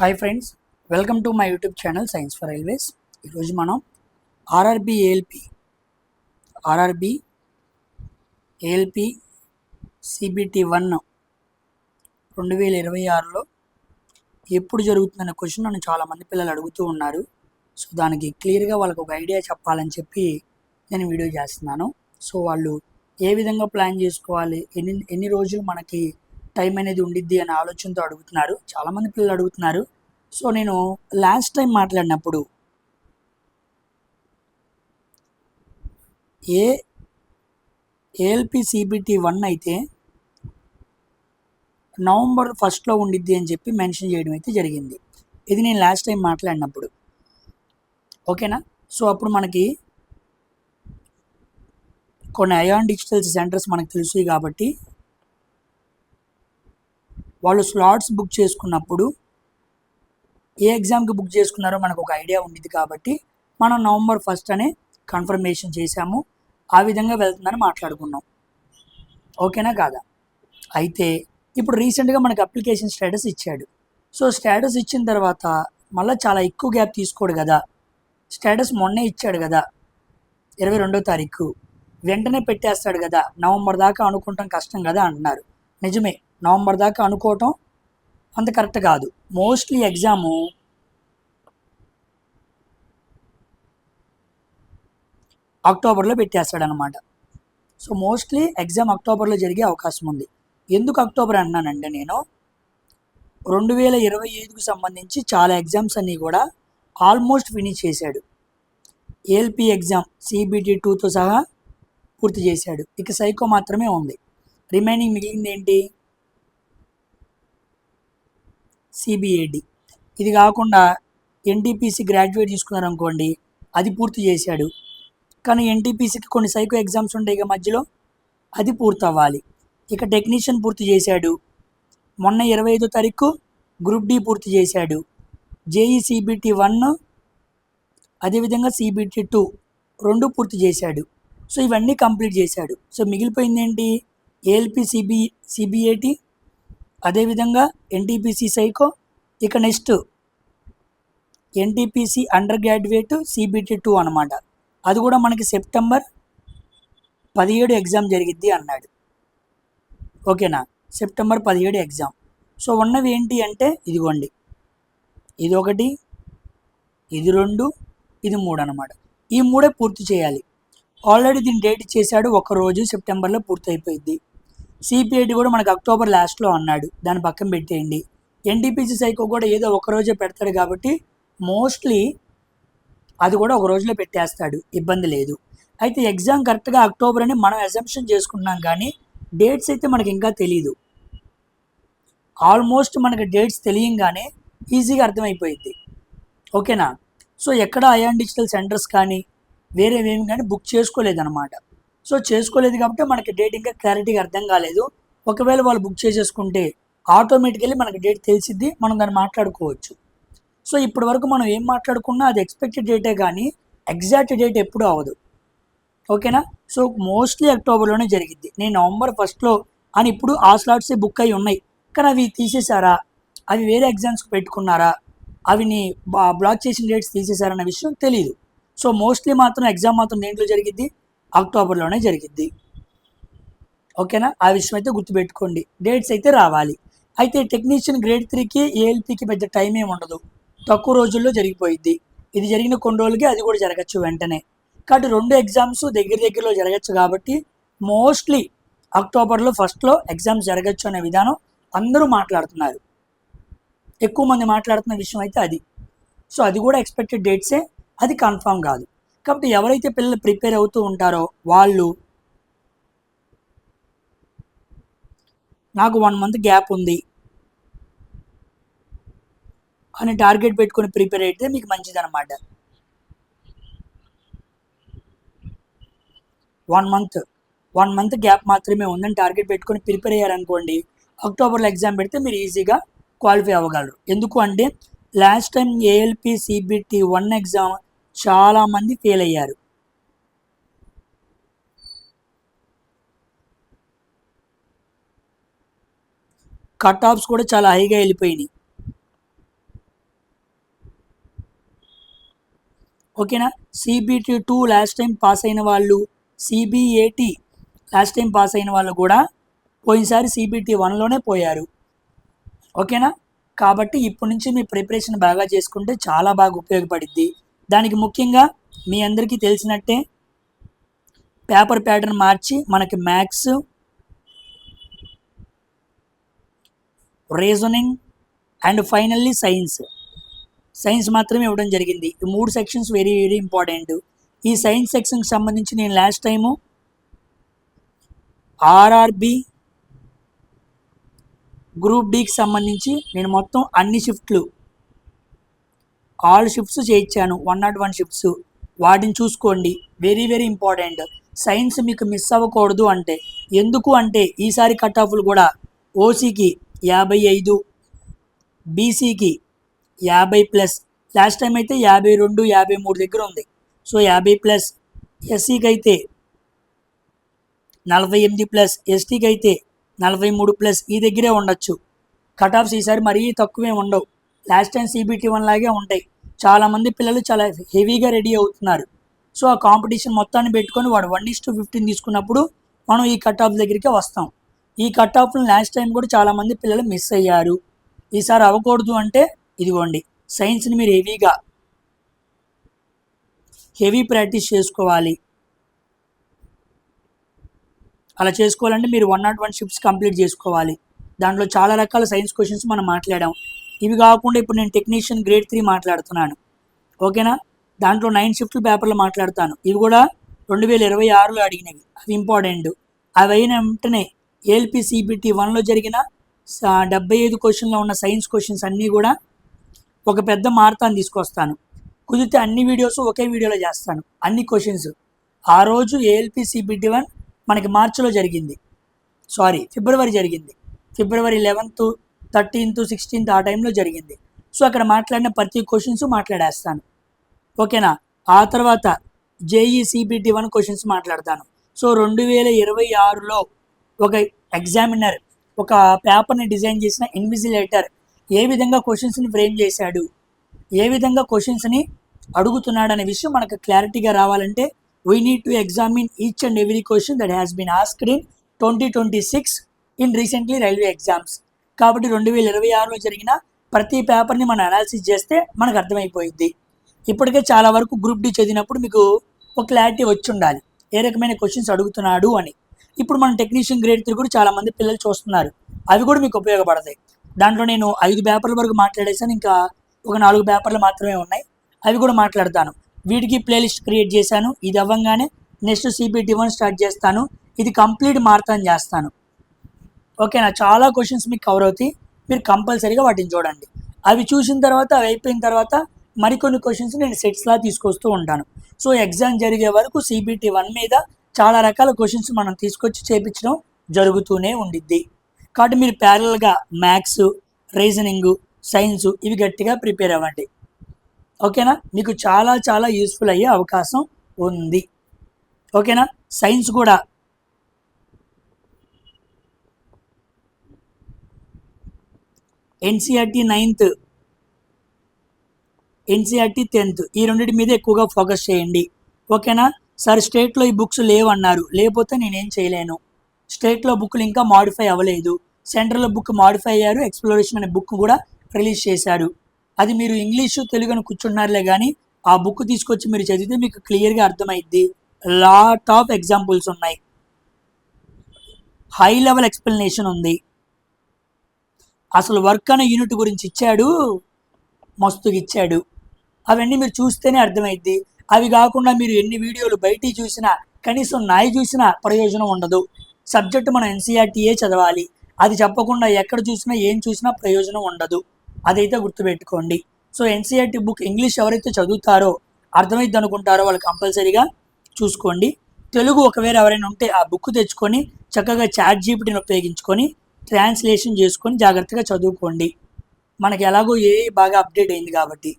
Hi friends, welcome to my YouTube channel science for railways. ఈరోజు మనం RRB ALP CBT 1 2026లో ఎప్పుడు జరుగుతుందనే question నన్ను చాలామంది పిల్లలు అడుగుతూ ఉన్నారు. సో దానికి క్లియర్గా వాళ్ళకు ఒక ఐడియా చెప్పాలని చెప్పి నేను వీడియో చేస్తున్నాను. సో వాళ్ళు ఏ విధంగా ప్లాన్ చేసుకోవాలి, ఎన్ని రోజులు మనకి టైం అనేది ఉండిద్ది అనే ఆలోచనతో అడుగుతున్నారు, చాలామంది పిల్లలు అడుగుతున్నారు. సో నేను లాస్ట్ టైం మాట్లాడినప్పుడు ఏఎల్పి సిబిటి 1 అయితే నవంబర్ 1లో ఉండిద్ది అని చెప్పి మెన్షన్ చేయడం అయితే జరిగింది. ఇది నేను లాస్ట్ టైం మాట్లాడినప్పుడు, ఓకేనా. సో అప్పుడు మనకి కొన్ని అయాన్ డిజిటల్ సెంటర్స్ మనకు తెలుసు కాబట్టి వాళ్ళు స్లాట్స్ బుక్ చేసుకున్నప్పుడు ఏ ఎగ్జామ్కి బుక్ చేసుకున్నారో మనకు ఒక ఐడియా ఉండిద్ది కాబట్టి మనం నవంబర్ 1 అనే కన్ఫర్మేషన్ చేశాము. ఆ విధంగా వెళ్తుందని మాట్లాడుకున్నాం, ఓకేనా కాదా. అయితే ఇప్పుడు రీసెంట్గా మనకు అప్లికేషన్ స్టేటస్ ఇచ్చాడు. సో స్టేటస్ ఇచ్చిన తర్వాత మళ్ళీ చాలా ఎక్కువ గ్యాప్ తీసుకోడు కదా. స్టేటస్ మొన్నే ఇచ్చాడు కదా, 22వ తారీఖు, వెంటనే పెట్టేస్తాడు కదా. నవంబర్ దాకా అనుకుంటాం కష్టం కదా అంటున్నారు. నిజమే, నవంబర్ దాకా అనుకోవటం అంత కరెక్ట్ కాదు. మోస్ట్లీ ఎగ్జాము అక్టోబర్లో పెట్టేస్తాడనమాట. సో మోస్ట్లీ ఎగ్జామ్ అక్టోబర్లో జరిగే అవకాశం ఉంది. ఎందుకు అక్టోబర్ అన్నానంటే, నేను 2025కు సంబంధించి చాలా ఎగ్జామ్స్ అన్నీ కూడా ఆల్మోస్ట్ ఫినిష్ చేశాడు. ఏఎల్పి ఎగ్జామ్ సిబిటి 2తో సహా పూర్తి చేశాడు. ఇక సైకో మాత్రమే ఉంది. రిమైనింగ్ మిగిలింది ఏంటి, సిబిఏడి. ఇది కాకుండా ఎన్టీపీసీ గ్రాడ్యుయేట్ తీసుకున్నారనుకోండి, అది పూర్తి చేశాడు. కానీ ఎన్టీపీసీకి కొన్ని సైకో ఎగ్జామ్స్ ఉంటాయి ఇక మధ్యలో, అది పూర్తి అవ్వాలి. ఇక టెక్నీషియన్ పూర్తి చేశాడు. మొన్న 25వ తారీఖు గ్రూప్ డి పూర్తి చేశాడు. జేఈ సిబిటి 1 అదేవిధంగా సిబిటి 2 రెండు పూర్తి చేశాడు. సో ఇవన్నీ కంప్లీట్ చేశాడు. సో మిగిలిపోయింది ఏంటి, ఏఎల్పి సిబిఏటి, అదేవిధంగా ఎన్టీపీసీ సైకో. ఇక next NTPC under graduate CBT 2 అనమాట. అది కూడా మనకి సెప్టెంబర్ 17 ఎగ్జామ్ జరిగిద్ది అన్నాడు, ఓకేనా. September 17 exam. సో ఉన్నవి ఏంటి అంటే ఇదిగోండి, ఇది 1, ఇది 2, ఇది 3 అనమాట. ఈ 3 పూర్తి చేయాలి. ఆల్రెడీ దీని డేట్ ఇచ్చేసాడు, ఒకరోజు సెప్టెంబర్లో పూర్తి అయిపోయింది. సిపిఐటి కూడా మనకు అక్టోబర్ లాస్ట్లో అన్నాడు, దాన్ని పక్కన పెట్టేయండి. ఎన్టీపీసీ సైకో కూడా ఏదో ఒకరోజే పెడతాడు కాబట్టి మోస్ట్లీ అది కూడా ఒక రోజులో పెట్టేస్తాడు, ఇబ్బంది లేదు. అయితే ఎగ్జామ్ కరెక్ట్గా అక్టోబర్ అని మనం అజంప్షన్ చేసుకున్నాం, కానీ డేట్స్ అయితే మనకి ఇంకా తెలీదు. ఆల్మోస్ట్ మనకి డేట్స్ తెలియంగానే ఈజీగా అర్థమైపోయింది, ఓకేనా. సో ఎక్కడ అయాన్ డిజిటల్ సెంటర్స్ కానీ వేరేవేమి కానీ బుక్ చేసుకోలేదన్నమాట. సో చేసుకోలేదు కాబట్టి మనకి డేట్ ఇంకా క్లారిటీగా అర్థం కాలేదు. ఒకవేళ వాళ్ళు బుక్ చేసేసుకుంటే ఆటోమేటికల్లీ మనకి డేట్ తెలిసిద్ది, మనం దాన్ని మాట్లాడుకోవచ్చు. సో ఇప్పటి వరకు మనం ఏం మాట్లాడుకున్నా అది ఎక్స్పెక్టెడ్ డేటే కానీ ఎగ్జాక్ట్ డేట్ ఎప్పుడూ అవ్వదు, ఓకేనా. సో మోస్ట్లీ అక్టోబర్లోనే జరిగిద్ది. నేను నవంబర్ 1లో అని ఇప్పుడు ఆ స్లాట్సే బుక్ అయి ఉన్నాయి, కానీ అవి తీసేశారా, అవి వేరే ఎగ్జామ్స్కి పెట్టుకున్నారా, అవిని బ్లాక్ చేసిన డేట్స్ తీసేశారన్న విషయం తెలియదు. సో మోస్ట్లీ మాత్రం ఎగ్జామ్ మాత్రం దేంట్లో జరిగిద్ది, అక్టోబర్లోనే జరిగిద్ది, ఓకేనా. ఆ విషయం అయితే గుర్తుపెట్టుకోండి. డేట్స్ అయితే రావాలి. అయితే టెక్నీషియన్ గ్రేడ్ 3కి ఏఎల్పికి పెద్ద టైం ఏమి ఉండదు, తక్కువ రోజుల్లో జరిగిపోయిద్ది. ఇది జరిగిన కొన్ని రోజులకి అది కూడా జరగచ్చు వెంటనే. కాబట్టి రెండు ఎగ్జామ్స్ దగ్గరలో జరగచ్చు కాబట్టి మోస్ట్లీ అక్టోబర్లో 1లో ఎగ్జామ్స్ జరగచ్చు అనే విధానం అందరూ మాట్లాడుతున్నారు. ఎక్కువ మంది మాట్లాడుతున్న విషయం అయితే అది. సో అది కూడా ఎక్స్పెక్టెడ్ డేట్సే, అది కన్ఫామ్ కాదు. కాబట్టి ఎవరైతే పిల్లలు ప్రిపేర్ అవుతూ ఉంటారో వాళ్ళు నాకు 1 మంత్ గ్యాప్ ఉంది అని టార్గెట్ పెట్టుకొని ప్రిపేర్ అయితే మీకు మంచిదన్నమాట. 1 మంత్ గ్యాప్ మాత్రమే ఉందని టార్గెట్ పెట్టుకొని ప్రిపేర్ అయ్యారనుకోండి, అక్టోబర్లో ఎగ్జామ్ పెడితే మీరు ఈజీగా క్వాలిఫై అవ్వగలరు. ఎందుకు అంటే last time ALP CBT 1 exam చాలామంది ఫెయిల్ అయ్యారు. కట్ ఆఫ్స్ కూడా చాలా హైగా వెళ్ళిపోయినాయి. ఓకేనా. CBT2 లాస్ట్ టైం పాస్ అయిన వాళ్ళు, CBAT లాస్ట్ టైం పాస్ అయిన వాళ్ళు కూడా పోయినసారి CBT1లోనే పోయారు. ఓకేనా. కాబట్టి ఇప్పటి నుంచి మీ ప్రిపరేషన్ బాగా చేసుకుంటే చాలా బాగా ఉపయోగపడుద్ది. దానికి ముఖ్యంగా మీ అందరికీ తెలిసినట్టే పేపర్ ప్యాటర్న్ మార్చి మనకి maths, reasoning and finally science మాత్రమే ఇవ్వడం జరిగింది. ఈ 3 సెక్షన్స్ వెరీ వెరీ ఇంపార్టెంట్. ఈ సైన్స్ సెక్షన్కి సంబంధించి నేను లాస్ట్ టైము RRB గ్రూప్ డికి సంబంధించి నేను మొత్తం అన్ని షిఫ్ట్లు, ఆల్ షిఫ్ట్స్ చేయించాను, 101 షిఫ్ట్స్. వాటిని చూసుకోండి, వెరీ వెరీ ఇంపార్టెంట్. సైన్స్ మీకు మిస్ అవ్వకూడదు అంటే, ఎందుకు అంటే ఈసారి కట్ ఆఫ్లు కూడా ఓసీకి 55, బీసీకి 50+, లాస్ట్ టైం అయితే 52, 53 దగ్గర ఉంది. సో 50+, ఎస్సీకి అయితే 48+, ఎస్టీకి అయితే 43+, ఈ దగ్గరే ఉండొచ్చు. కట్ ఆఫ్స్ ఈసారి మరీ తక్కువే ఉండవు, లాస్ట్ టైం CBT1 లాగే ఉంటాయి. చాలామంది పిల్లలు చాలా హెవీగా రెడీ అవుతున్నారు. సో ఆ కాంపిటీషన్ మొత్తాన్ని పెట్టుకొని వాడు 1:15 తీసుకున్నప్పుడు మనం ఈ కట్ ఆఫ్ దగ్గరికే వస్తాం. ఈ కట్ ఆఫ్లు లాస్ట్ టైం కూడా చాలామంది పిల్లలు మిస్ అయ్యారు. ఈసారి అవ్వకూడదు అంటే ఇదిగోండి, సైన్స్ని మీరు హెవీ ప్రాక్టీస్ చేసుకోవాలి. అలా చేసుకోవాలంటే మీరు 101 షిఫ్ట్స్ కంప్లీట్ చేసుకోవాలి. దాంట్లో చాలా రకాల సైన్స్ క్వశ్చన్స్ మనం మాట్లాడాం. ఇవి కాకుండా ఇప్పుడు నేను టెక్నీషియన్ గ్రేడ్ 3 మాట్లాడుతున్నాను. ఓకేనా. దాంట్లో 9 షిఫ్ట్లు పేపర్లు మాట్లాడతాను. ఇవి కూడా 2026లో అడిగినవి, అవి ఇంపార్టెంట్. అవి అయిన వెంటనే ఏఎల్పి CBT1లో జరిగిన 75 క్వశ్చన్లో ఉన్న సైన్స్ క్వశ్చన్స్ అన్నీ కూడా ఒక పెద్ద మారథాన్ తీసుకొస్తాను. కుదిరితే అన్ని వీడియోస్ ఒకే వీడియోలో చేస్తాను, అన్ని క్వశ్చన్స్. ఆ రోజు ఏఎల్పి CBT1 మనకి మార్చిలో జరిగింది, ఫిబ్రవరి జరిగింది. ఫిబ్రవరి 11th, 13th, 16th ఆ టైంలో జరిగింది. సో అక్కడ మాట్లాడిన ప్రతి క్వశ్చన్స్ మాట్లాడేస్తాను. ఓకేనా. ఆ తర్వాత జేఈ CBT1 క్వశ్చన్స్ మాట్లాడతాను. సో 2026లో ఒక ఎగ్జామినర్ ఒక పేపర్ని డిజైన్ చేసిన ఇన్విజిలేటర్ ఏ విధంగా క్వశ్చన్స్ని ఫ్రేమ్ చేశాడు, ఏ విధంగా క్వశ్చన్స్ని అడుగుతున్నాడు అనే విషయం మనకు క్లారిటీగా రావాలంటే we need to examine each and every question that has been asked in 2026 in recently railway exams. కాబట్టి 2026లో జరిగిన ప్రతి పేపర్ని మనం అనాలిసిస్ చేస్తే మనకు అర్థమైపోయింది. ఇప్పటికే చాలా వరకు గ్రూప్ డి చదివినప్పుడు మీకు ఒక క్లారిటీ వచ్చి ఉండాలి ఏ రకమైన క్వశ్చన్స్ అడుగుతున్నాడు అని. ఇప్పుడు మనం టెక్నీషియన్ గ్రేడ్ 3 కూడా చాలామంది పిల్లలు చూస్తున్నారు, అవి కూడా మీకు ఉపయోగపడతాయి. దాంట్లో నేను 5 పేపర్ల వరకు మాట్లాడేసాను, ఇంకా ఒక 4 పేపర్లు మాత్రమే ఉన్నాయి, అవి కూడా మాట్లాడతాను. వీటికి ప్లేలిస్ట్ క్రియేట్ చేశాను. ఇది అవ్వగానే నెక్స్ట్ CBT1 స్టార్ట్ చేస్తాను. ఇది కంప్లీట్ మారథాన్ చేస్తాను. ఓకేనా. చాలా క్వశ్చన్స్ మీకు కవర్ అవుతాయి, మీరు కంపల్సరీగా వాటిని చూడండి. అవి చూసిన తర్వాత, అవి అయిపోయిన తర్వాత మరికొన్ని క్వశ్చన్స్ నేను సెట్స్లా తీసుకొస్తూ ఉంటాను. సో ఎగ్జామ్ జరిగే వరకు CBT1 మీద చాలా రకాల క్వశ్చన్స్ మనం తీసుకొచ్చి చేపించడం జరుగుతూనే ఉండిద్ది. కాబట్టి మీరు ప్యారల్గా మ్యాథ్స్, రీజనింగ్, సైన్స్ ఇవి గట్టిగా ప్రిపేర్ అవ్వండి. ఓకేనా. మీకు చాలా చాలా యూస్ఫుల్ అయ్యే అవకాశం ఉంది. ఓకేనా. సైన్స్ కూడా NCERT 9th, NCERT 10th ఈ రెండింటి మీద ఎక్కువగా ఫోకస్ చేయండి. ఓకేనా. సార్ స్టేట్లో ఈ బుక్స్ లేవన్నారు, లేకపోతే నేనేం చేయలేను. స్టేట్లో బుక్లు ఇంకా మాడిఫై అవ్వలేదు, సెంట్రల్లో బుక్ మాడిఫై అయ్యారు, ఎక్స్ప్లోరేషన్ అనే బుక్ కూడా రిలీజ్ చేశారు. అది మీరు ఇంగ్లీషు తెలుగుని కూర్చున్నారులే కానీ ఆ బుక్ తీసుకొచ్చి మీరు చదివితే మీకు క్లియర్గా అర్థమైద్ది. లాట్ ఆఫ్ ఎగ్జాంపుల్స్ ఉన్నాయి, హై లెవెల్ ఎక్స్ప్లెనేషన్ ఉంది, అసలు వర్క్ అనే యూనిట్ గురించి ఇచ్చాడు, మస్తుగా ఇచ్చాడు. అవన్నీ మీరు చూస్తేనే అర్థమైద్ది. అవి కాకుండా మీరు ఎన్ని వీడియోలు బయటికి చూసినా, కనీసం నాయి చూసినా ప్రయోజనం ఉండదు. సబ్జెక్ట్ మనం NCERTయే చదవాలి, అది చెప్పకుండా ఎక్కడ చూసినా ఏం చూసినా ప్రయోజనం ఉండదు, అదైతే గుర్తుపెట్టుకోండి. సో NCERT బుక్ ఇంగ్లీష్ ఎవరైతే చదువుతారో, అర్థమైద్ది అనుకుంటారో వాళ్ళు కంపల్సరీగా చూసుకోండి. తెలుగు ఒకవేళ ఎవరైనా ఉంటే ఆ బుక్ తెచ్చుకొని చక్కగా ChatGPTని ఉపయోగించుకొని ట్రాన్స్లేషన్ చేసుకొని జాగ్రత్తగా చదువుకోండి. మనకి ఎలాగో బాగా అప్డేట్ అయింది కాబట్టి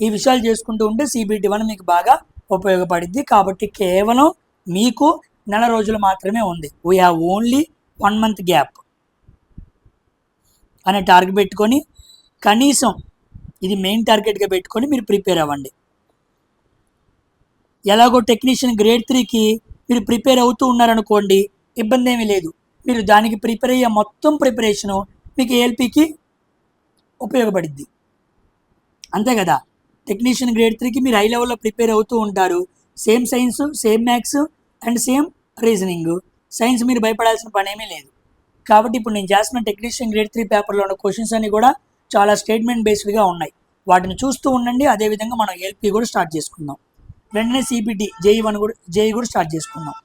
ఈ విషయాలు చేసుకుంటూ ఉంటే CBT1 మీకు బాగా ఉపయోగపడుద్ది. కాబట్టి కేవలం మీకు నెల రోజులు మాత్రమే ఉంది. We have only 1 month gap అనే టార్గెట్ పెట్టుకొని, కనీసం ఇది మెయిన్ టార్గెట్గా పెట్టుకొని మీరు ప్రిపేర్ అవ్వండి. ఎలాగో టెక్నీషియన్ గ్రేడ్ 3కి మీరు ప్రిపేర్ అవుతూ ఉన్నారనుకోండి, ఇబ్బంది ఏమీ లేదు. మీరు దానికి ప్రిపేర్ అయ్యే మొత్తం ప్రిపరేషను మీకు ఏఎల్పికి ఉపయోగపడిద్ది. అంతే కదా. టెక్నీషియన్ గ్రేడ్ 3కి మీరు హై లెవెల్లో ప్రిపేర్ అవుతూ ఉంటారు. Same signs, same maths and same reasoning. Science మీరు భయపడాల్సిన పని ఏమీ లేదు. కాబట్టి ఇప్పుడు నేను చేస్తున్న టెక్నీషియన్ గ్రేడ్ 3 పేపర్లో ఉన్న క్వశ్చన్స్ అన్ని కూడా చాలా స్టేట్మెంట్ బేస్డ్గా ఉన్నాయి. వాటిని చూస్తూ ఉండండి. అదేవిధంగా మనం ఏఎల్పి కూడా స్టార్ట్ చేసుకుందాం. వెంటనే సిబిటి జేఈ కూడా స్టార్ట్ చేసుకుందాం.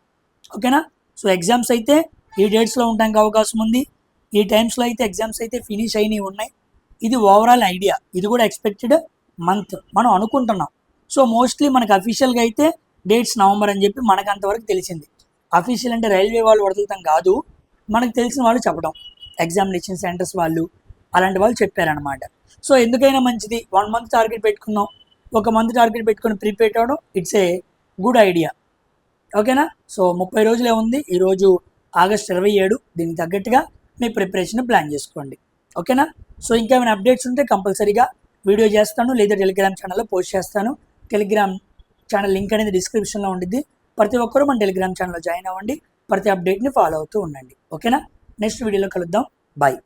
ఓకేనా. సో ఎగ్జామ్స్ అయితే ఈ డేట్స్లో ఉండడానికి అవకాశం ఉంది. ఈ టైమ్స్లో అయితే ఎగ్జామ్స్ అయితే ఫినిష్ అయినవి ఉన్నాయి. ఇది ఓవరాల్ ఐడియా. ఇది కూడా ఎక్స్పెక్టెడ్ మంత్ మనం అనుకుంటున్నాం. సో మోస్ట్లీ మనకు అఫీషియల్గా అయితే డేట్స్ నవంబర్ అని చెప్పి మనకు అంతవరకు తెలిసింది. అఫీషియల్ అంటే రైల్వే వాళ్ళు వదులుతాం కాదు, మనకు తెలిసిన వాళ్ళు చెప్పడం, ఎగ్జామినేషన్ సెంటర్స్ వాళ్ళు అలాంటి వాళ్ళు చెప్పారనమాట. సో ఎందుకైనా మంచిది 1 మంత్ టార్గెట్ పెట్టుకుందాం. 1 మంత్ టార్గెట్ పెట్టుకొని ప్రిపేర్ అవ్వడం ఇట్స్ ఏ గుడ్ ఐడియా. ఓకేనా. సో 30 రోజులే ఉంది. ఈరోజు ఆగస్ట్ 27. దీనికి తగ్గట్టుగా మీ ప్రిపరేషన్ ప్లాన్ చేసుకోండి. ఓకేనా. సో ఇంకేమైనా అప్డేట్స్ ఉంటే కంపల్సరీగా వీడియో చేస్తాను, లేదా టెలిగ్రామ్ ఛానల్లో పోస్ట్ చేస్తాను. టెలిగ్రామ్ ఛానల్ లింక్ అనేది డిస్క్రిప్షన్లో ఉండిద్ది. ప్రతి ఒక్కరూ మన టెలిగ్రామ్ ఛానల్లో జాయిన్ అవ్వండి. ప్రతి అప్డేట్ని ఫాలో అవుతూ ఉండండి. ఓకేనా. నెక్స్ట్ వీడియోలో కలుద్దాం. బాయ్.